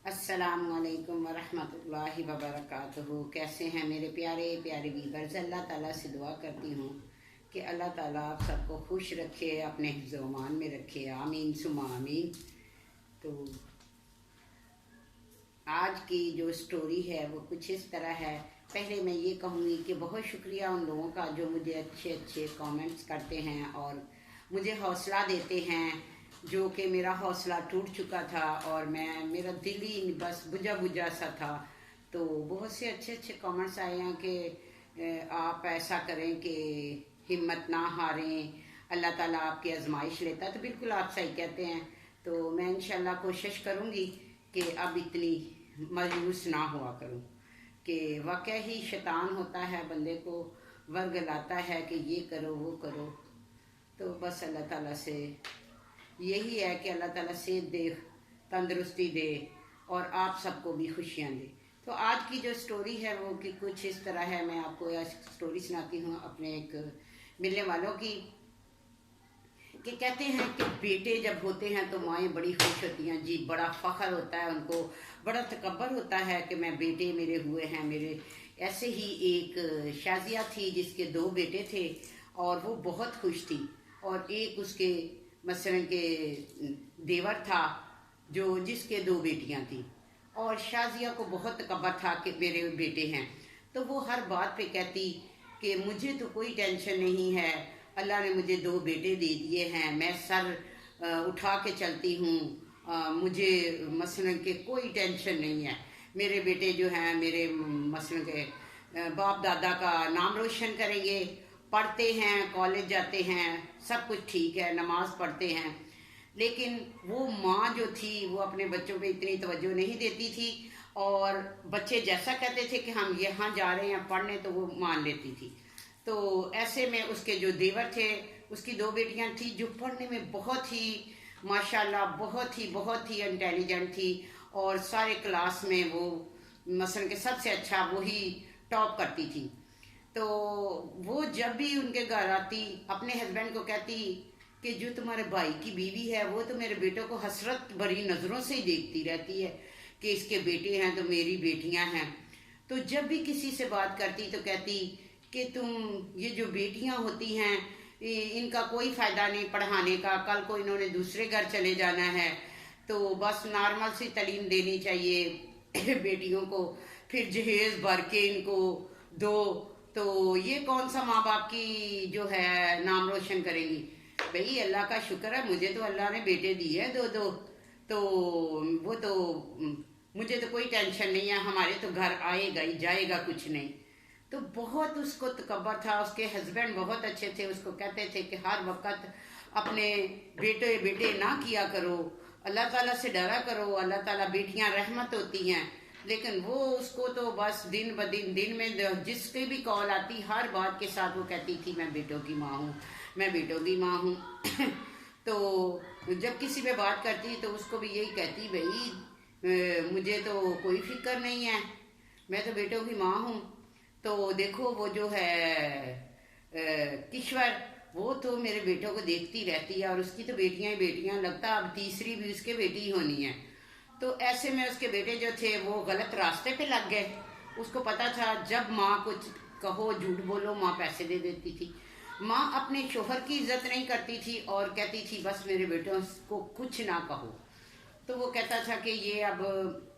अस्सलामुअलैकुम वरहमतुल्लाहि वबरकातुहू। कैसे हैं मेरे प्यारे प्यारे व्यूअर्स। अल्लाह ताला से दुआ करती हूँ कि अल्लाह ताला आप सबको खुश रखे, अपने हिफ्ज़-ओ-अमान में रखे। आमीन सुमा आमीन। तो आज की जो स्टोरी है वो कुछ इस तरह है। पहले मैं ये कहूँगी कि बहुत शुक्रिया उन लोगों का जो मुझे अच्छे अच्छे कमेंट्स करते हैं और मुझे हौसला देते हैं, जो कि मेरा हौसला टूट चुका था और मेरा दिल ही बस बुझा बुझा सा था। तो बहुत से अच्छे अच्छे कमेंट्स आए हैं कि आप ऐसा करें कि हिम्मत ना हारें, अल्लाह ताला आपकी आजमाइश लेता है। तो बिल्कुल आप सही कहते हैं। तो मैं इंशाल्लाह कोशिश करूँगी कि अब इतनी मायूस ना हुआ करूँ कि वाकई ही शैतान होता है, बंदे को वर्गलाता है कि ये करो वो करो। तो बस अल्लाह ताला से यही है कि अल्लाह ताला सेहत दे, तंदुरुस्ती दे और आप सबको भी खुशियाँ दे। तो आज की जो स्टोरी है वो कि कुछ इस तरह है। मैं आपको यह स्टोरी सुनाती हूँ अपने एक मिलने वालों की, कि कहते हैं कि बेटे जब होते हैं तो माएँ बड़ी खुश होती हैं जी, बड़ा फ़ख्र होता है उनको, बड़ा तकब्बर होता है कि मैं बेटे मेरे हुए हैं। मेरे ऐसे ही एक शाजिया थी जिसके 2 बेटे थे और वो बहुत खुश थी। और एक उसके मसलन के देवर था जो जिसके 2 बेटियां थी और शाजिया को बहुत तकब्बर था कि मेरे बेटे हैं। तो वो हर बात पे कहती कि मुझे तो कोई टेंशन नहीं है, अल्लाह ने मुझे 2 बेटे दे दिए हैं, मैं सर उठा के चलती हूँ, मुझे मसलन के कोई टेंशन नहीं है। मेरे बेटे जो हैं मेरे मसलन के बाप दादा का नाम रोशन करेंगे, पढ़ते हैं, कॉलेज जाते हैं, सब कुछ ठीक है, नमाज पढ़ते हैं। लेकिन वो माँ जो थी वो अपने बच्चों पे इतनी तवज्जो नहीं देती थी और बच्चे जैसा कहते थे कि हम यहाँ जा रहे हैं पढ़ने तो वो मान लेती थी। तो ऐसे में उसके जो देवर थे, उसकी 2 बेटियां थी जो पढ़ने में बहुत ही माशाल्लाह बहुत ही इंटेलिजेंट थी और सारे क्लास में वो मसलन के सबसे अच्छा वही टॉप करती थी। तो वो जब भी उनके घर आती अपने हस्बैंड को कहती कि जो तुम्हारे भाई की बीवी है वो तो मेरे बेटों को हसरत भरी नज़रों से ही देखती रहती है कि इसके बेटे हैं तो मेरी बेटियां हैं। तो जब भी किसी से बात करती तो कहती कि तुम ये जो बेटियां होती हैं इनका कोई फ़ायदा नहीं पढ़ाने का, कल को इन्होंने दूसरे घर चले जाना है तो बस नॉर्मल सी तालीम देनी चाहिए बेटियों को, फिर जहेज़ भर के इनको दो तो ये कौन सा माँ बाप की जो है नाम रोशन करेंगी। भाई अल्लाह का शुक्र है, मुझे तो अल्लाह ने बेटे दिए हैं 2-2, तो वो तो मुझे तो कोई टेंशन नहीं है, हमारे तो घर आएगा ही जाएगा कुछ नहीं। तो बहुत उसको तकब्बर था। उसके हस्बैंड बहुत अच्छे थे, उसको कहते थे कि हर वक्त अपने बेटे बेटे ना किया करो, अल्लाह ताला से डरा करो, अल्लाह ताला बेटियां रहमत होती हैं। लेकिन वो उसको तो बस दिन ब दिन में जिसकी भी कॉल आती हर बात के साथ वो कहती थी मैं बेटों की माँ हूँ, मैं बेटों की माँ हूँ तो जब किसी पे बात करती तो उसको भी यही कहती भाई मुझे तो कोई फिक्र नहीं है, मैं तो बेटों की माँ हूँ। तो देखो वो जो है किश्वर वो तो मेरे बेटों को देखती रहती है और उसकी तो बेटियां ही बेटियां, लगता अब तीसरी भी उसके बेटी ही होनी है। तो ऐसे में उसके बेटे जो थे वो गलत रास्ते पे लग गए। उसको पता था जब माँ कुछ कहो झूठ बोलो माँ पैसे दे देती थी। माँ अपने शोहर की इज्जत नहीं करती थी और कहती थी बस मेरे बेटों को कुछ ना कहो। तो वो कहता था कि ये अब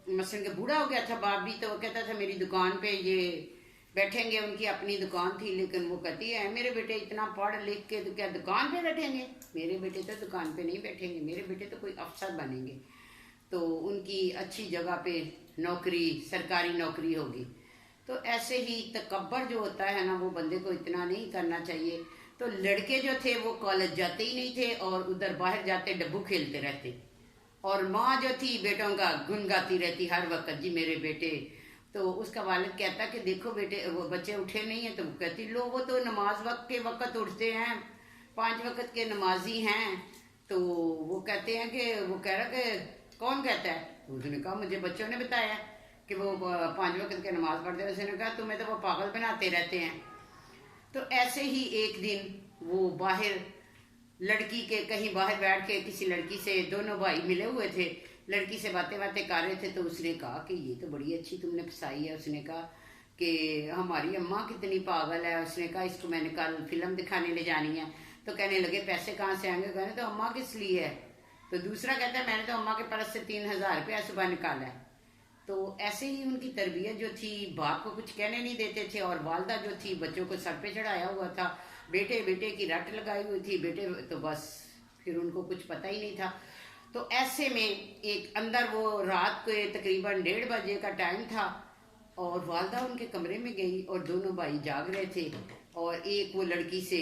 मसलन के बूढ़ा हो गया था बाप भी, तो वो कहता था मेरी दुकान पे ये बैठेंगे, उनकी अपनी दुकान थी। लेकिन वो कहती है मेरे बेटे इतना पढ़ लिख के तो क्या दुकान पे बैठेंगे, मेरे बेटे तो दुकान पे नहीं बैठेंगे, मेरे बेटे तो कोई अफसर बनेंगे, तो उनकी अच्छी जगह पे नौकरी, सरकारी नौकरी होगी। तो ऐसे ही तकब्बर जो होता है ना वो बंदे को इतना नहीं करना चाहिए। तो लड़के जो थे वो कॉलेज जाते ही नहीं थे और उधर बाहर जाते डब्बू खेलते रहते और माँ जो थी बेटों का गुन गाती रहती हर वक्त जी मेरे बेटे। तो उसका वालिद कहता कि देखो बेटे वो बच्चे उठे नहीं हैं, तो वो कहती लो वो तो नमाज वक्त के वक्त उठते हैं, 5 वक्त के नमाजी हैं। तो वो कहते हैं कि वो कह रहा कि कौन कहता है, उसने कहा मुझे बच्चों ने बताया कि वो 5 वक्त के नमाज पढ़ते हैं। उसने कहा तुम्हें तो वो पागल बनाते रहते हैं। तो ऐसे ही एक दिन वो बाहर लड़की के कहीं बाहर बैठ के किसी लड़की से, दोनों भाई मिले हुए थे, लड़की से बातें बातें कर रहे थे तो उसने कहा कि ये तो बड़ी अच्छी तुमने फंसाई है। उसने कहा कि हमारी अम्मा कितनी पागल है। उसने कहा इसको मैंने कल फिल्म दिखाने ले जानी है। तो कहने लगे पैसे कहाँ से आएंगे? कहने तो अम्मा किस लिए है? तो दूसरा कहता है मैंने तो अम्मा के पर्स से 3,000 रुपया सुबह निकाला है। तो ऐसे ही उनकी तरबियत जो थी, बाप को कुछ कहने नहीं देते थे, और वालदा जो थी बच्चों को सर पे चढ़ाया हुआ था, बेटे बेटे की रट लगाई हुई थी, बेटे तो बस फिर उनको कुछ पता ही नहीं था। तो ऐसे में एक अंदर वो रात को तकरीबन 1:30 बजे का टाइम था और वालदा उनके कमरे में गई और दोनों भाई जाग रहे थे और एक वो लड़की से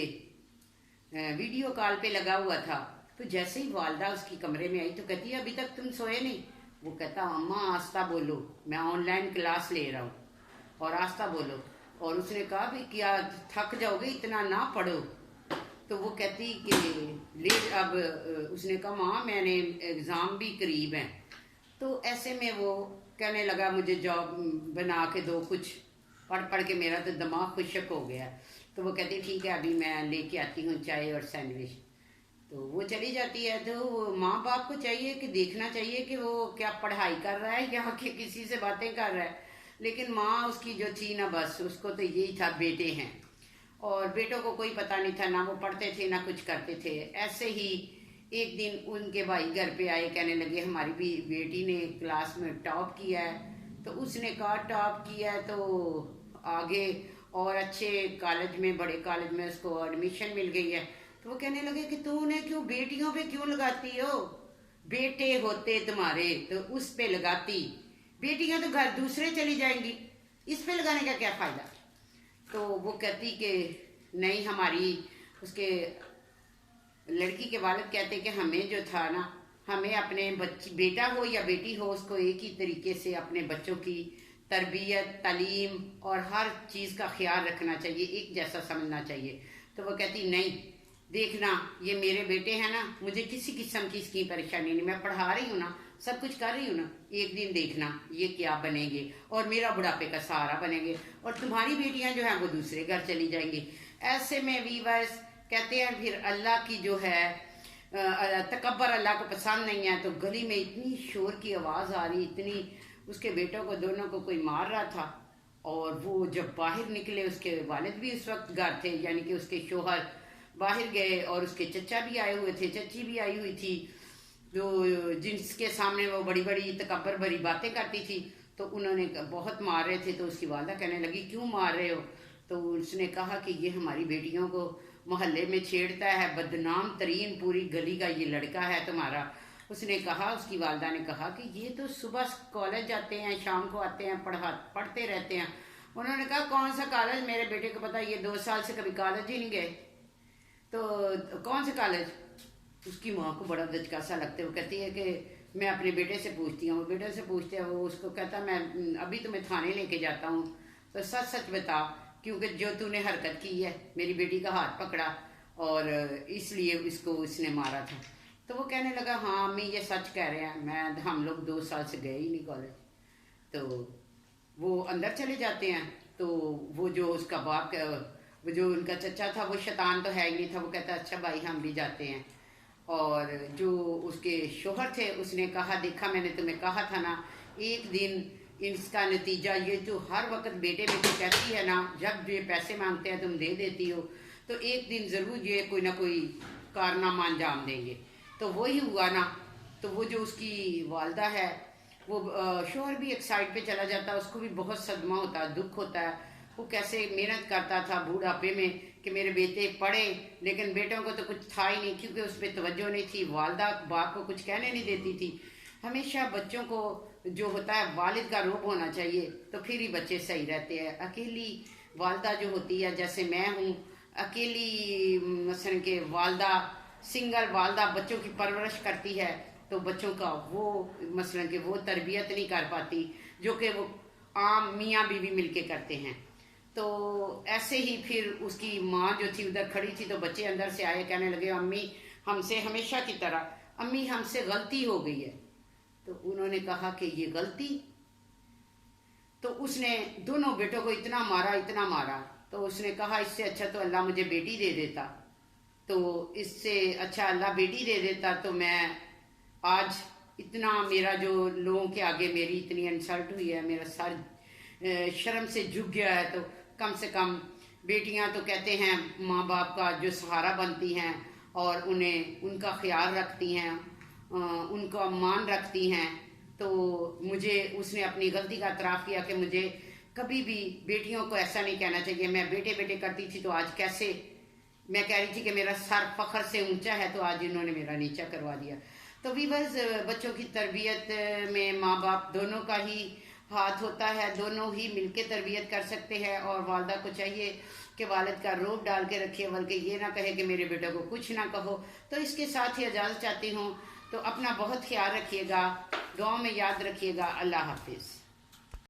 वीडियो कॉल पे लगा हुआ था। तो जैसे ही वालदा उसकी कमरे में आई तो कहती है अभी तक तुम सोए नहीं? वो कहता अम्मा आस्ता बोलो, मैं ऑनलाइन क्लास ले रहा हूँ और आस्ता बोलो। और उसने कहा भी क्या थक जाओगे, इतना ना पढ़ो। तो वो कहती कि ले अब उसने कहा माँ मैंने एग्ज़ाम भी करीब हैं। तो ऐसे में वो कहने लगा मुझे जॉब बना के दो, कुछ पढ़ पढ़ के मेरा तो दिमाग खुशक हो गया। तो वो कहती ठीक है अभी मैं लेके आती हूँ चाय और सैंडविच। तो वो चली जाती है। तो माँ बाप को चाहिए कि देखना चाहिए कि वो क्या पढ़ाई कर रहा है या कि किसी से बातें कर रहा है। लेकिन माँ उसकी जो थी ना, बस उसको तो यही था बेटे हैं, और बेटों को कोई पता नहीं था, ना वो पढ़ते थे ना कुछ करते थे। ऐसे ही एक दिन उनके भाई घर पे आए, कहने लगे हमारी भी बेटी ने क्लास में टॉप किया है। तो उसने कहा टॉप किया है तो आगे और अच्छे कॉलेज में, बड़े कॉलेज में उसको एडमिशन मिल गई है। तो वो कहने लगे कि तू उन्हें क्यों बेटियों पे क्यों लगाती हो? बेटे होते तुम्हारे तो उस पे लगाती, बेटियां तो घर दूसरे चली जाएंगी, इस पे लगाने का क्या फायदा? तो वो कहती कि नहीं, हमारी उसके लड़की के वालिद कहते कि हमें जो था ना, हमें अपने बच्ची बेटा हो या बेटी हो उसको एक ही तरीके से अपने बच्चों की तरबियत, तालीम और हर चीज़ का ख्याल रखना चाहिए, एक जैसा समझना चाहिए। तो वो कहती नहीं, देखना ये मेरे बेटे हैं ना, मुझे किसी किस्म की इसकी परेशानी नहीं, मैं पढ़ा रही हूँ ना, सब कुछ कर रही हूँ ना, एक दिन देखना ये क्या बनेंगे और मेरा बुढ़ापे का सहारा बनेंगे, और तुम्हारी बेटियां जो हैं वो दूसरे घर चली जाएंगी। ऐसे में वीवर्स कहते हैं फिर अल्लाह की जो है तकब्बर अल्लाह को पसंद नहीं है। तो गली में इतनी शोर की आवाज़ आ रही, इतनी, उसके बेटों को दोनों को कोई मार रहा था। और वो जब बाहर निकले, उसके वालिद भी उस वक्त घर थे, यानी कि उसके शोहर बाहर गए और उसके चचा भी आए हुए थे, चची भी आई हुई थी, जो जिसके सामने वो बड़ी बड़ी तकब्बर भरी बातें करती थी। तो उन्होंने बहुत मार रहे थे। तो उसकी वालदा कहने लगी क्यों मार रहे हो? तो उसने कहा कि ये हमारी बेटियों को मोहल्ले में छेड़ता है, बदनाम तरीन पूरी गली का ये लड़का है तुम्हारा। उसने कहा, उसकी वालदा ने कहा कि ये तो सुबह कॉलेज जाते हैं, शाम को आते हैं, पढ़ते रहते हैं। उन्होंने कहा कौन सा कॉलेज? मेरे बेटे को पता, ये 2 साल से कभी कॉलेज ही नहीं गए। तो कौन से कॉलेज? उसकी माँ को बड़ा दचका सा लगता है। वो कहती है कि मैं अपने बेटे से पूछती हूँ। बेटे से पूछते हैं, वो उसको कहता मैं अभी तुम्हें थाने लेके जाता हूँ, तो सच सच बता, क्योंकि जो तूने हरकत की है, मेरी बेटी का हाथ पकड़ा और इसलिए इसको इसने मारा था। तो वो कहने लगा हाँ अम्मी ये सच कह रहे हैं, हम लोग 2 साल से गए ही नहीं कॉलेज। तो वो अंदर चले जाते हैं। तो वो जो उसका बाप, वो जो उनका चचा था, वो शैतान तो है ही नहीं था। वो कहता अच्छा भाई हम भी जाते हैं। और जो उसके शोहर थे उसने कहा देखा मैंने तुम्हें कहा था ना, एक दिन इसका नतीजा ये जो हर वक्त बेटे बेटे कहती है ना, जब ये पैसे मांगते हैं तुम दे देती हो, तो एक दिन ज़रूर ये कोई ना कोई कारनामा अंजाम देंगे। तो वही हुआ ना। तो वो जो उसकी वालदा है, वो शोहर भी एक साइड पे चला जाता, उसको भी बहुत सदमा होता है, दुख होता है। वो कैसे मेहनत करता था बूढ़ापे में कि मेरे बेटे पढ़े, लेकिन बेटों को तो कुछ था ही नहीं, क्योंकि उस पर तवज्जो नहीं थी। वालदा बाप को कुछ कहने नहीं देती थी। हमेशा बच्चों को जो होता है वालिद का रूप होना चाहिए, तो फिर ही बच्चे सही रहते हैं। अकेली वालदा जो होती है, जैसे मैं हूँ अकेली, मसलन के वालदा, सिंगल वालदा बच्चों की परवरिश करती है, तो बच्चों का वो मसलन के वो तरबियत नहीं कर पाती जो कि वो आम मियाँ बीवी मिलके करते हैं। तो ऐसे ही फिर उसकी माँ जो थी उधर खड़ी थी, तो बच्चे अंदर से आए, कहने लगे अम्मी हमसे हमेशा की तरह, अम्मी हमसे गलती हो गई है। तो उन्होंने कहा कि ये गलती? तो उसने दोनों बेटों को इतना मारा, इतना मारा। तो उसने कहा इससे अच्छा तो अल्लाह मुझे बेटी दे देता, तो इससे अच्छा अल्लाह बेटी दे देता तो मैं आज इतना मेरा जो लोगों के आगे मेरी इतनी इंसल्ट हुई है, मेरा सर शर्म से झुक गया है। तो कम से कम बेटियां तो कहते हैं माँ बाप का जो सहारा बनती हैं और उन्हें उनका ख्याल रखती हैं, उनका मान रखती हैं। तो मुझे उसने अपनी गलती का इतराफ़ किया कि मुझे कभी भी बेटियों को ऐसा नहीं कहना चाहिए। मैं बेटे बेटे करती थी तो आज कैसे मैं कह रही थी कि मेरा सर फखर से ऊंचा है, तो आज इन्होंने मेरा नीचा करवा दिया। तो वीवर्स, बच्चों की तरबियत में माँ बाप दोनों का ही हाथ होता है, दोनों ही मिलके तरबियत कर सकते हैं। और वालदा को चाहिए कि वालिद का रोब डाल के रखिए, बल्कि ये ना कहे कि मेरे बेटे को कुछ ना कहो। तो इसके साथ ही इजाज़त चाहती हूँ। तो अपना बहुत ख्याल रखिएगा, दुआ में याद रखिएगा। अल्लाह हाफिज़।